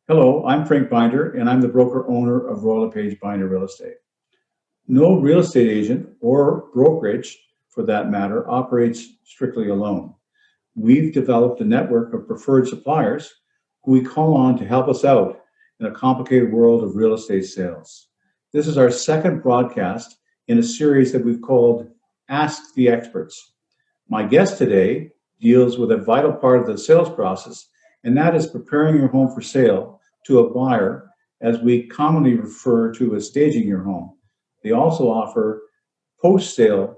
Hello, I'm Frank Binder, and I'm the broker owner of Royal LePage Binder Real Estate. No real estate agent or brokerage, for that matter, operates strictly alone. We've developed a network of preferred suppliers who we call on to help us out in a complicated world of real estate sales. This is our second broadcast in a series that we've called Ask the Experts. My guest today deals with a vital part of the sales process, and that is preparing your home for sale to a buyer, as we commonly refer to as staging your home. They also offer post-sale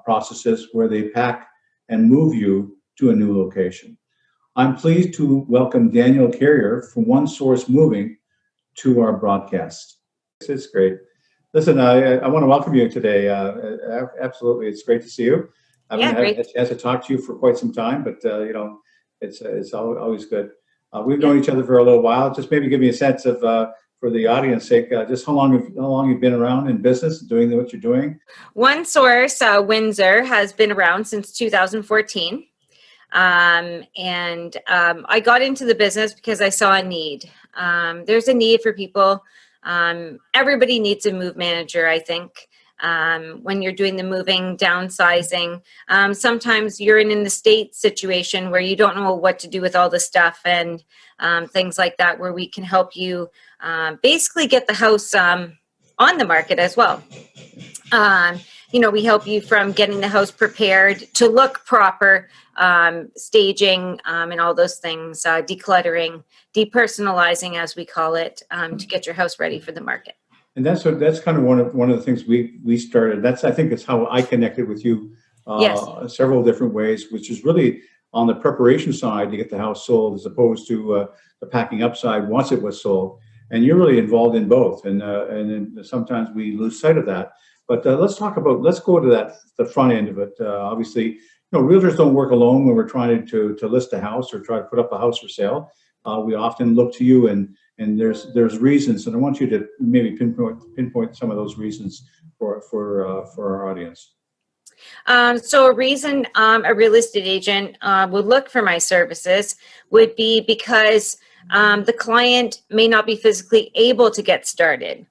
processes where they pack and move you to a new location. I'm pleased to welcome Danielle Carriere from One Source Moving to our broadcast. It's great. Listen, I want to welcome you today. Absolutely, it's great to see you. I haven't had a chance to talk to you for quite some time, but it's always good. We've known each other for a little while. Just maybe give me a sense of, for the audience sake, just how long you've been around in business, doing what you're doing. One Source Windsor has been around since 2014. I got into the business because I saw a need. There's a need for people. Everybody needs a move manager, I think. When you're doing the moving, downsizing, sometimes you're in an estate situation where you don't know what to do with all the stuff and things like that, where we can help you basically get the house on the market as well. We help you from getting the house prepared to look proper, staging, and all those things, decluttering, depersonalizing, as we call it, to get your house ready for the market. And that's kind of one of the things we started. I think it's how I connected with you, Yes. several different ways, which is really on the preparation side to get the house sold, as opposed to the packing up side once it was sold. And you're really involved in both, and then sometimes we lose sight of that. But let's go to the front end of it. Obviously, realtors don't work alone when we're trying to list a house or try to put up a house for sale. We often look to you, and there's reasons, and I want you to maybe pinpoint some of those reasons for our audience. So a reason a real estate agent would look for my services would be because the client may not be physically able to get started.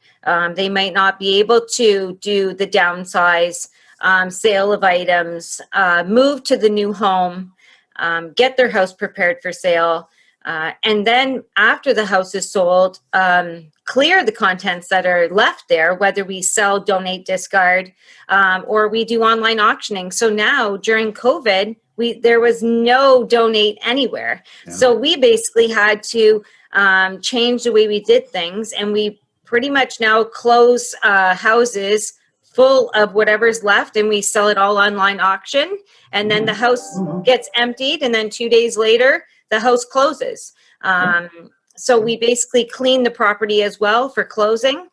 They might not be able to do the downsize, sale of items, move to the new home, get their house prepared for sale. And then after the house is sold, clear the contents that are left there, whether we sell, donate, discard, or we do online auctioning. So now during COVID, there was no donate anywhere. Yeah. So we basically had to change the way we did things, and we pretty much now close houses full of whatever's left, and we sell it all online auction. And then the house gets emptied, and then 2 days later, the house closes. So we basically clean the property as well for closing.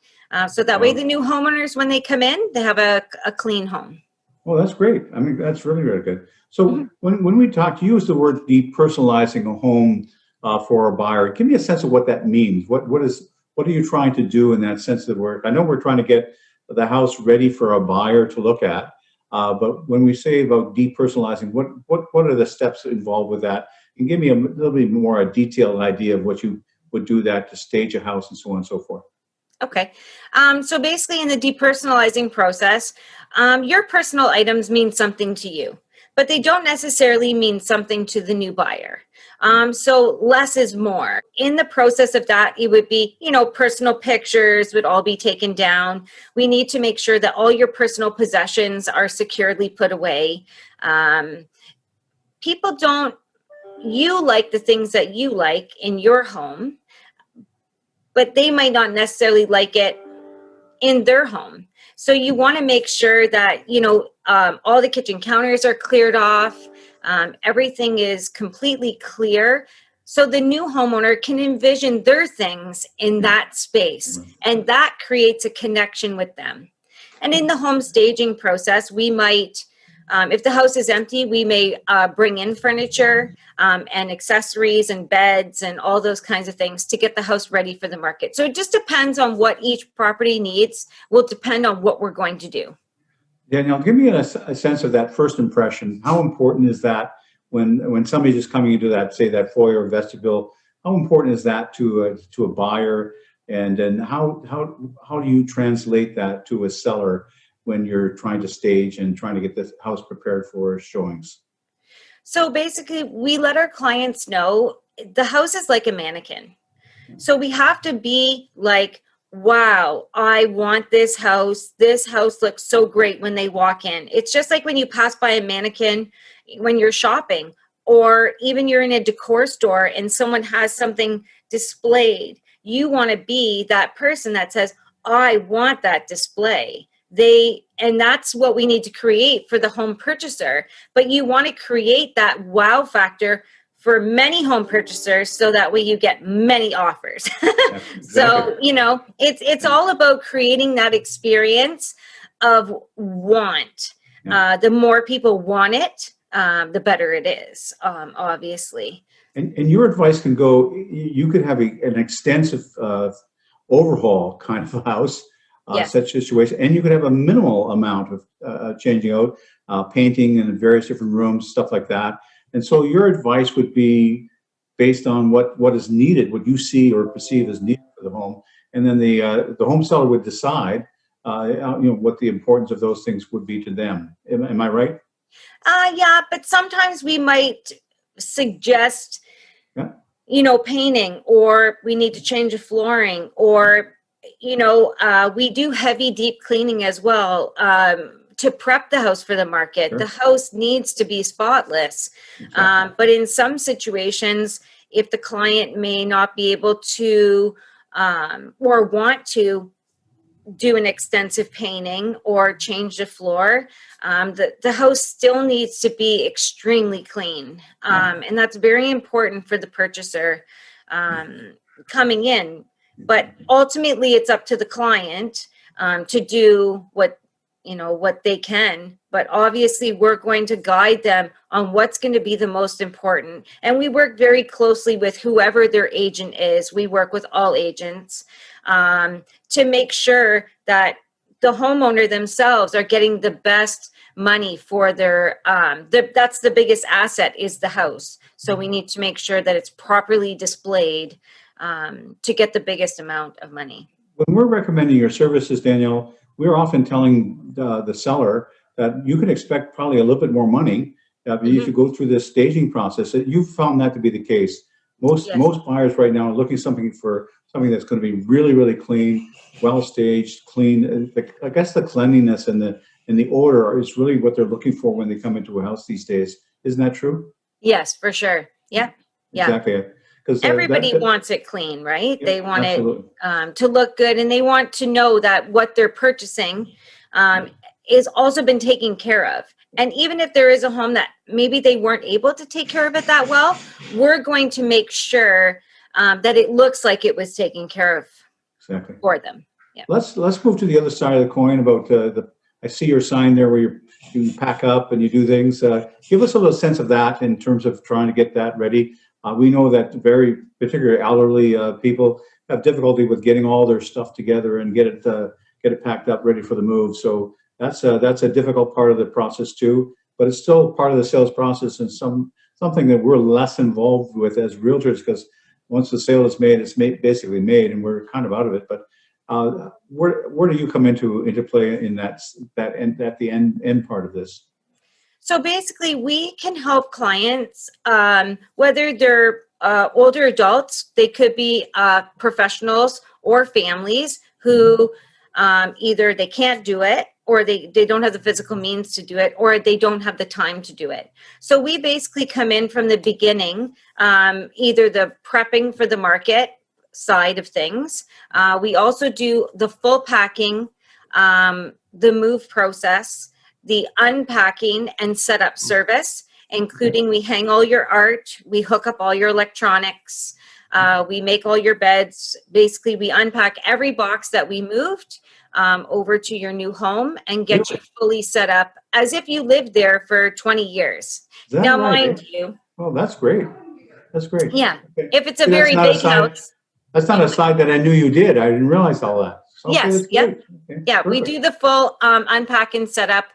So that way the new homeowners, when they come in, they have a clean home. Well, that's great. I mean, that's really, really good. So when we talk, you use the word depersonalizing a home for a buyer. Give me a sense of what that means. What are you trying to do in that sense of the word? I know we're trying to get the house ready for a buyer to look at, but when we say about depersonalizing, what are the steps involved with that? And give me a little bit more a detailed idea of what you would do that to stage a house and so on and so forth. Okay. So basically in the depersonalizing process, your personal items mean something to you, but they don't necessarily mean something to the new buyer. So less is more. In the process of that, it would be, personal pictures would all be taken down. We need to make sure that all your personal possessions are securely put away. You like the things that you like in your home, but they might not necessarily like it in their home. So you want to make sure that, all the kitchen counters are cleared off. Everything is completely clear. So the new homeowner can envision their things in that space, and that creates a connection with them. And in the home staging process, we might, if the house is empty, we may bring in furniture and accessories and beds and all those kinds of things to get the house ready for the market. So it just depends on what each property needs, will depend on what we're going to do. Danielle, give me a sense of that first impression. How important is that when somebody's just coming into that, say, that foyer or vestibule, how important is that to a buyer? And then how do you translate that to a seller when you're trying to stage and trying to get this house prepared for showings? So basically, we let our clients know the house is like a mannequin. So we have to be like, wow, I want this house. This house looks so great when they walk in. It's just like when you pass by a mannequin when you're shopping, or even you're in a decor store and someone has something displayed. You want to be that person that says, I want that display. And that's what we need to create for the home purchaser. But you want to create that wow factor for many home purchasers, so that way you get many offers. Yeah, So, exactly. it's all about creating that experience of want. Yeah. The more people want it, the better it is, obviously. And your advice can go, you could have an extensive overhaul kind of house, Yes. such situation, and you could have a minimal amount of changing out, painting in various different rooms, stuff like that. And so your advice would be based on what is needed, what you see or perceive as needed for the home, and then the home seller would decide, what the importance of those things would be to them. Am I right? Yeah, but sometimes we might suggest, Yeah. painting, or we need to change the flooring, or, we do heavy deep cleaning as well, to prep the house for the market. Sure. The house needs to be spotless. Exactly. But in some situations, if the client may not be able to, or want to do an extensive painting or change the floor, the house still needs to be extremely clean. And that's very important for the purchaser coming in. But ultimately, it's up to the client to do what they can. But obviously, we're going to guide them on what's going to be the most important. And we work very closely with whoever their agent is. We work with all agents to make sure that the homeowner themselves are getting the best money for their, that's the biggest asset, is the house. So we need to make sure that it's properly displayed to get the biggest amount of money. When we're recommending your services, Danielle, we're often telling the seller that you can expect probably a little bit more money if you go through this staging process. You've found that to be the case. Most Yes. buyers right now are looking for something that's going to be really, really clean, well staged, clean. I guess the cleanliness and the order is really what they're looking for when they come into a house these days. Isn't that true? Yes, for sure. Yeah. Yeah. Exactly. Because Everybody wants it clean, right? yeah, They want absolutely. it to look good, and they want to know that what they're purchasing is also been taken care of. And even if there is a home that maybe they weren't able to take care of it that well, we're going to make sure that it looks like it was taken care of Exactly. for them. Yeah. Let's move to the other side of the coin about I see your sign there where you pack up and you do things. Give us a little sense of that in terms of trying to get that ready. We know that very particularly elderly people have difficulty with getting all their stuff together and get it packed up ready for the move. So that's a difficult part of the process too. But it's still part of the sales process and something that we're less involved with as realtors, because once the sale is made, it's basically made, and we're kind of out of it. But where do you come into play in that at the end part of this? So basically, we can help clients, whether they're older adults, they could be professionals or families who either they can't do it, or they don't have the physical means to do it, or they don't have the time to do it. So we basically come in from the beginning, either the prepping for the market side of things. We also do the full packing, the move process, the unpacking and setup service, including we hang all your art, we hook up all your electronics, we make all your beds. Basically, we unpack every box that we moved over to your new home and get you fully set up as if you lived there for 20 years. Is that Now, right? mind you, Oh, that's great. That's great. yeah, Okay. if it's a See, that's very not a big side. house, That's not a side that I knew you did. I didn't realize all that. So, okay, yes, that's yeah. great. Okay, Yeah, we perfect. do the full unpack and setup.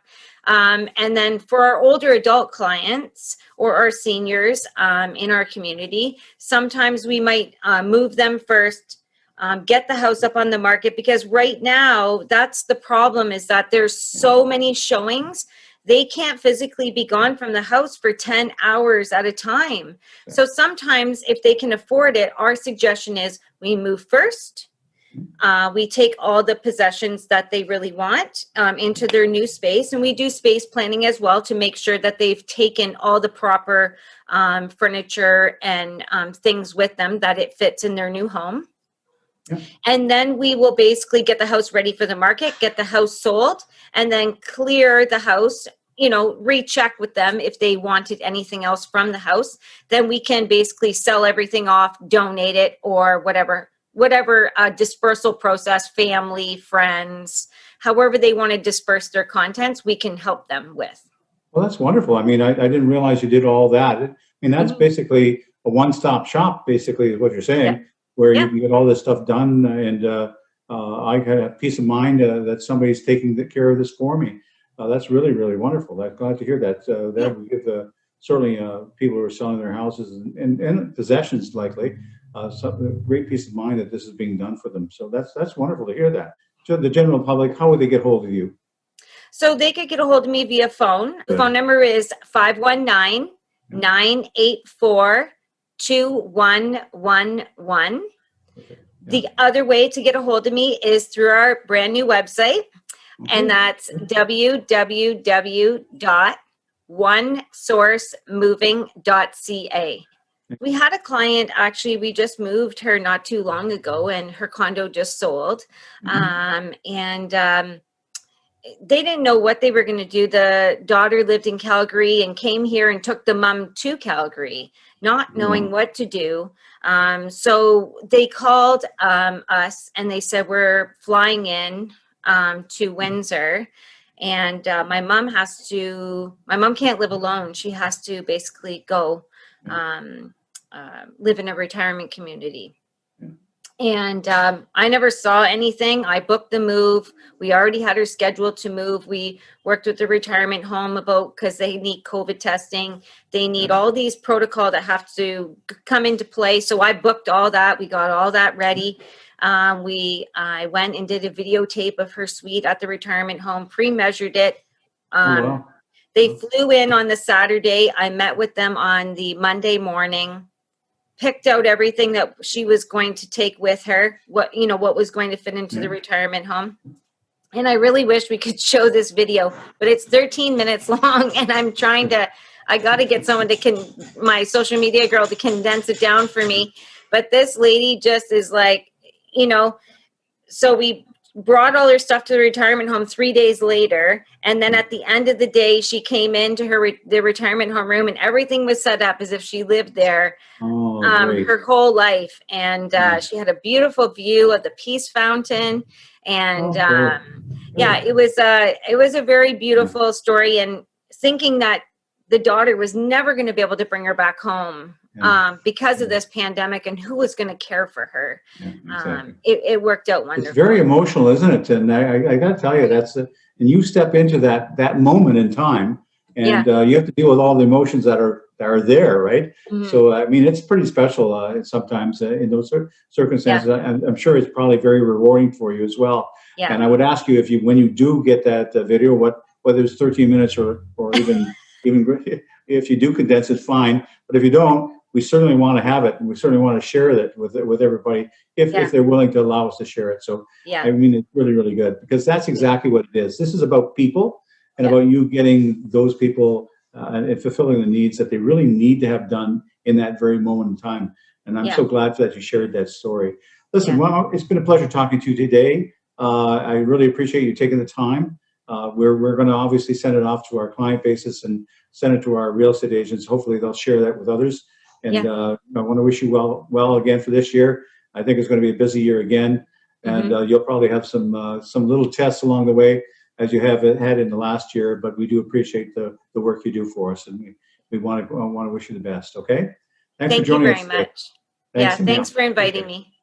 And then for our older adult clients or our seniors in our community, sometimes we might move them first, get the house up on the market, because right now that's the problem, is that there's so many showings. They can't physically be gone from the house for 10 hours at a time. So sometimes if they can afford it, our suggestion is we move first. We take all the possessions that they really want into their new space, and we do space planning as well to make sure that they've taken all the proper furniture and things with them, that it fits in their new home. Yeah. And then we will basically get the house ready for the market, get the house sold, and then clear the house, recheck with them if they wanted anything else from the house. Then we can basically sell everything off, donate it, or whatever dispersal process, family, friends, however they want to disperse their contents, we can help them with. Well, that's wonderful. I mean, I didn't realize you did all that. I mean, that's basically a one-stop shop, basically, is what you're saying, where you can get all this stuff done. And I had a peace of mind that somebody's taking care of this for me. That's really, really wonderful. I'm glad to hear that. That would give certainly people who are selling their houses and possessions likely some great peace of mind that this is being done for them. So that's wonderful to hear that. So the general public, how would they get hold of you? So they could get a hold of me via phone. The phone number is 519-984-2111. The other way to get a hold of me is through our brand new website, and that's www.onesourcemoving.ca. We had a client, actually, we just moved her not too long ago, and her condo just sold. They didn't know what they were going to do. The daughter lived in Calgary and came here and took the mom to Calgary, not knowing what to do. So they called us and they said, we're flying in to Windsor. And my mom can't live alone. She has to basically go live in a retirement community. And I never saw anything. I booked the move. We already had her scheduled to move. We worked with the retirement home because they need COVID testing. They need all these protocols that have to come into play. So I booked all that. We got all that ready. I went and did a videotape of her suite at the retirement home, pre-measured it. They flew in on the Saturday. I met with them on the Monday morning, picked out everything that she was going to take with her, what was going to fit into the retirement home. And I really wish we could show this video, but it's 13 minutes long, and I got to get someone my social media girl to condense it down for me. But this lady just is like, so we brought all her stuff to the retirement home 3 days later. And then at the end of the day, she came into the retirement home room, and everything was set up as if she lived there her whole life. And she had a beautiful view of the Peace Fountain. And it was a very beautiful story. And thinking that the daughter was never going to be able to bring her back home because of this pandemic, and who was going to care for her. It worked out wonderful. It's very emotional, isn't it? And I got to tell you, and you step into that moment in time, and you have to deal with all the emotions that are there, right? So I mean, it's pretty special sometimes in those circumstances. I'm sure it's probably very rewarding for you as well. And I would ask you, when you do get that video, whether it's 13 minutes or even if you do condense it, fine. But if you don't, we certainly want to have it, and we certainly want to share it with everybody if they're willing to allow us to share it. So I mean, it's really, really good, because that's exactly what it is. This is about people and about you getting those people and fulfilling the needs that they really need to have done in that very moment in time. And I'm so glad that you shared that story. Listen, well, it's been a pleasure talking to you today. I really appreciate you taking the time. We're going to obviously send it off to our client basis and send it to our real estate agents. Hopefully they'll share that with others. And I want to wish you well again for this year. I think it's going to be a busy year again. And you'll probably have some little tests along the way, as you have had in the last year. But we do appreciate the work you do for us, and we want to wish you the best. Okay. Thank you very much. Thanks for inviting me.